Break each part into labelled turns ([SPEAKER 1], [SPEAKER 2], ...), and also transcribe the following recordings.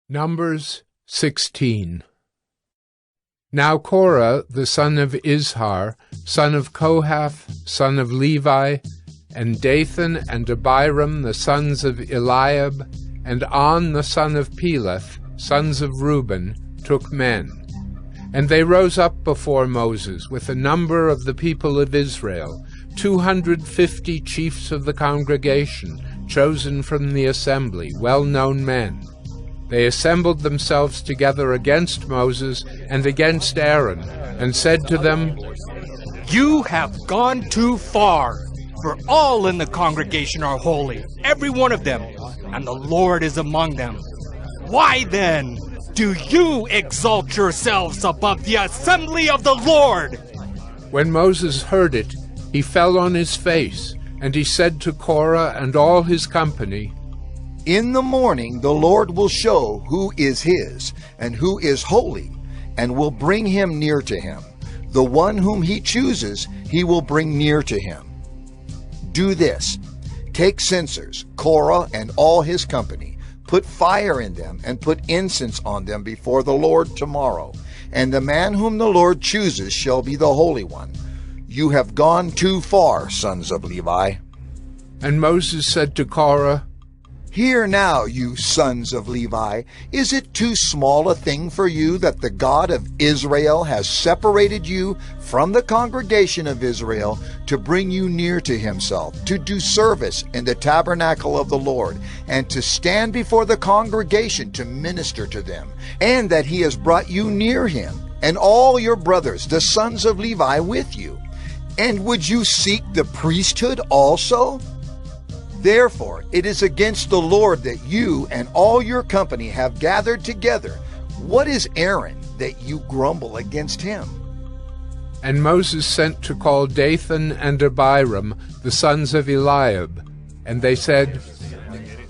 [SPEAKER 1] Numbers 16. Now Korah, the son of Izhar, son of Kohath, son of Levi, and Dathan and Abiram, the sons of Eliab, and On, the son of Peleth, sons of Reuben, took men. And they rose up before Moses with a number of the people of Israel, 250 chiefs of the congregation, chosen from the assembly, well-known men. They assembled themselves together against Moses and against Aaron, and said to them,
[SPEAKER 2] "You have gone too far, for all in the congregation are holy, every one of them, and the Lord is among them. Why then do you exalt yourselves above the assembly of the Lord?"
[SPEAKER 1] When Moses heard it, he fell on his face, and he said to Korah and all his company,
[SPEAKER 3] "In the morning the Lord will show who is his and who is holy, and will bring him near to him. The one whom he chooses he will bring near to him. Do this: take censers, Korah and all his company, put fire in them, and put incense on them before the Lord tomorrow. And the man whom the Lord chooses shall be the Holy One. You have gone too far, sons of Levi."
[SPEAKER 1] And Moses said to Korah,
[SPEAKER 3] "Hear now, you sons of Levi, is it too small a thing for you that the God of Israel has separated you from the congregation of Israel to bring you near to himself, to do service in the tabernacle of the Lord, and to stand before the congregation to minister to them, and that he has brought you near him, and all your brothers, the sons of Levi, with you? And would you seek the priesthood also? Therefore, it is against the Lord that you and all your company have gathered together. What is Aaron that you grumble against him?"
[SPEAKER 1] And Moses sent to call Dathan and Abiram, the sons of Eliab. And they said,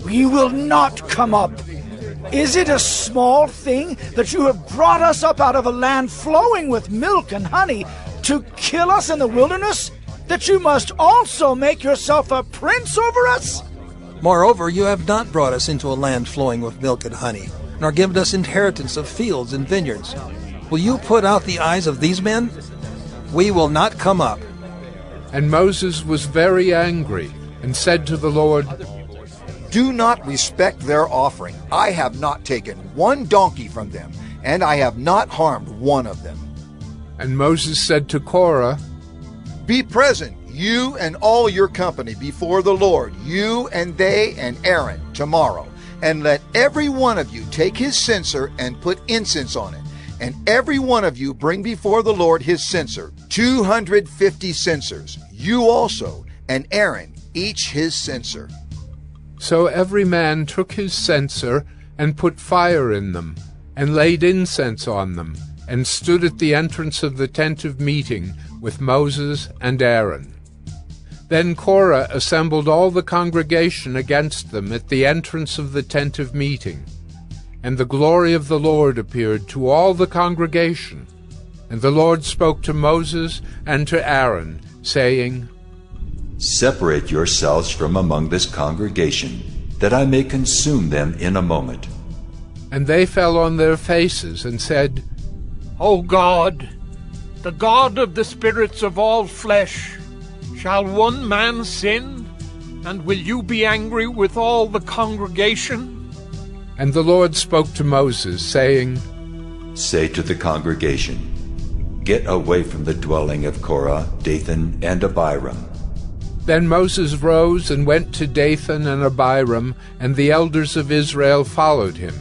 [SPEAKER 4] "We will not come up. Is it a small thing that you have brought us up out of a land flowing with milk and honey to kill us in the wilderness, that you must also make yourself a prince over us?"
[SPEAKER 5] Moreover, you have not brought us into a land flowing with milk and honey, nor given us inheritance of fields and vineyards. Will you put out the eyes of these men? We will not come up.
[SPEAKER 1] And Moses was very angry, and said to the Lord,
[SPEAKER 3] "Do not respect their offering. I have not taken one donkey from them, and I have not harmed one of them."
[SPEAKER 1] And Moses said to Korah,
[SPEAKER 3] "Be present, you and all your company, before the Lord, you and they and Aaron, tomorrow. And let every one of you take his censer and put incense on it. And every one of you bring before the Lord his censer, 250 censers, you also, and Aaron, each his censer."
[SPEAKER 1] So every man took his censer, and put fire in them, and laid incense on them, and stood at the entrance of the tent of meeting with Moses and Aaron. Then Korah assembled all the congregation against them at the entrance of the tent of meeting. And the glory of the Lord appeared to all the congregation. And the Lord spoke to Moses and to Aaron, saying,
[SPEAKER 6] "Separate yourselves from among this congregation, that I may consume them in a moment."
[SPEAKER 1] And they fell on their faces and said,
[SPEAKER 7] O God, the God of the spirits of all flesh, shall one man sin? And will you be angry with all the congregation?
[SPEAKER 1] And the Lord spoke to Moses, saying,
[SPEAKER 6] "Say to the congregation, get away from the dwelling of Korah, Dathan, and Abiram."
[SPEAKER 1] Then Moses rose and went to Dathan and Abiram, and the elders of Israel followed him.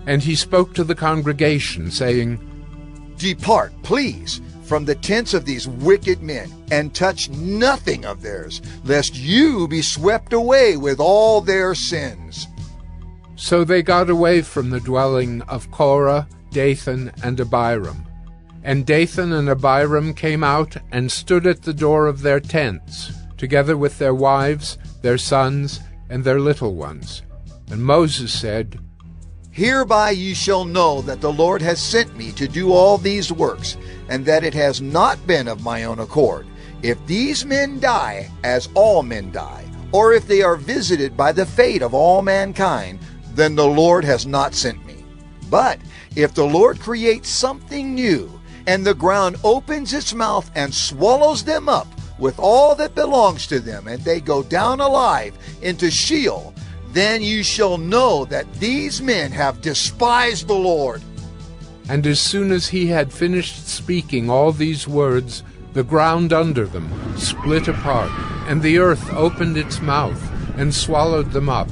[SPEAKER 1] And he spoke to the congregation, saying,
[SPEAKER 3] "Depart, please, from the tents of these wicked men, and touch nothing of theirs, lest you be swept away with all their sins."
[SPEAKER 1] So they got away from the dwelling of Korah, Dathan, and Abiram. And Dathan and Abiram came out and stood at the door of their tents, together with their wives, their sons, and their little ones. And Moses said,
[SPEAKER 3] "Hereby ye shall know that the Lord has sent me to do all these works, and that it has not been of my own accord. If these men die, as all men die, or if they are visited by the fate of all mankind, then the Lord has not sent me." But if the Lord creates something new, and the ground opens its mouth and swallows them up with all that belongs to them, and they go down alive into Sheol, then you shall know that these men have despised the Lord.
[SPEAKER 1] And as soon as he had finished speaking all these words, the ground under them split apart, and the earth opened its mouth and swallowed them up,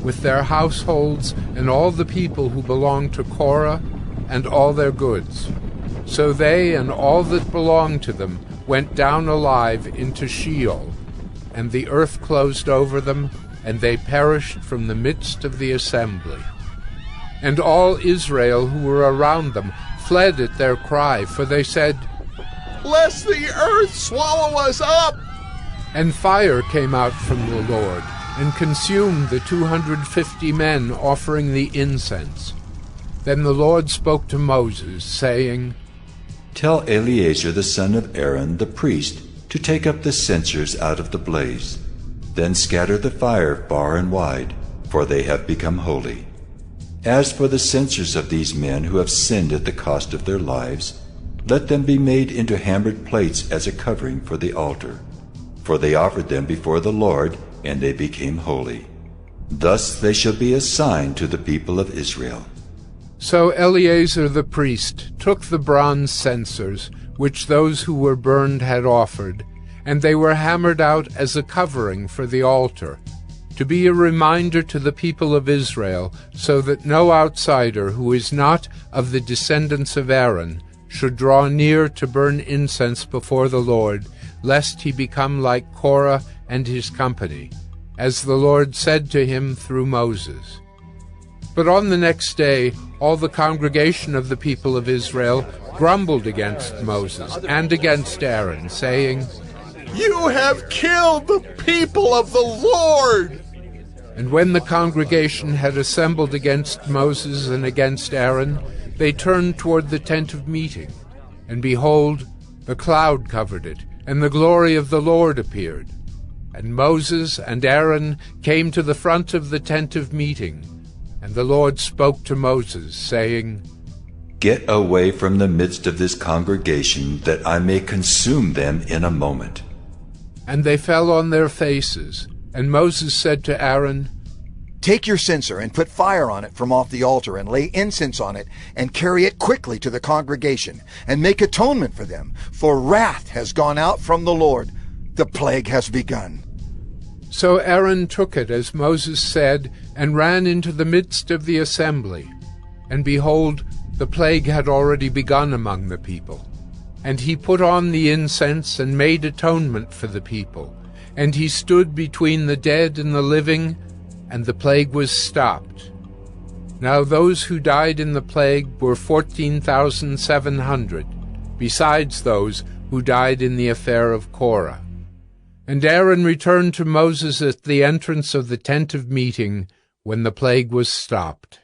[SPEAKER 1] with their households and all the people who belonged to Korah and all their goods. So they and all that belonged to them went down alive into Sheol, and the earth closed over them, and they perished from the midst of the assembly. And all Israel who were around them fled at their cry, for they said,
[SPEAKER 8] "Lest the earth swallow us up!"
[SPEAKER 1] And fire came out from the Lord, and consumed the 250 men offering the incense. Then the Lord spoke to Moses, saying,
[SPEAKER 6] Tell Eleazar the son of Aaron the priest to take up the censers out of the blaze. Then scatter the fire far and wide, for they have become holy. As for the censers of these men who have sinned at the cost of their lives, let them be made into hammered plates as a covering for the altar. For they offered them before the Lord, and they became holy. Thus they shall be a sign to the people of Israel.
[SPEAKER 1] So Eleazar the priest took the bronze censers, which those who were burned had offered, and they were hammered out as a covering for the altar, to be a reminder to the people of Israel, so that no outsider who is not of the descendants of Aaron should draw near to burn incense before the Lord, lest he become like Korah and his company, as the Lord said to him through Moses. But on the next day all the congregation of the people of Israel grumbled against Moses and against Aaron, saying,
[SPEAKER 8] "You have killed the people of the Lord!"
[SPEAKER 1] And when the congregation had assembled against Moses and against Aaron, they turned toward the tent of meeting. And behold, the cloud covered it, and the glory of the Lord appeared. And Moses and Aaron came to the front of the tent of meeting. And the Lord spoke to Moses, saying,
[SPEAKER 6] Get away from the midst of this congregation, that I may consume them in a moment.
[SPEAKER 1] And they fell on their faces. And Moses said to Aaron,
[SPEAKER 3] Take your censer and put fire on it from off the altar, and lay incense on it, and carry it quickly to the congregation, and make atonement for them, for wrath has gone out from the Lord. The plague has begun.
[SPEAKER 1] So Aaron took it as Moses said, and ran into the midst of the assembly. And behold, the plague had already begun among the people. And he put on the incense and made atonement for the people. And he stood between the dead and the living, and the plague was stopped. Now those who died in the plague were 14,700, besides those who died in the affair of Korah. And Aaron returned to Moses at the entrance of the tent of meeting when the plague was stopped.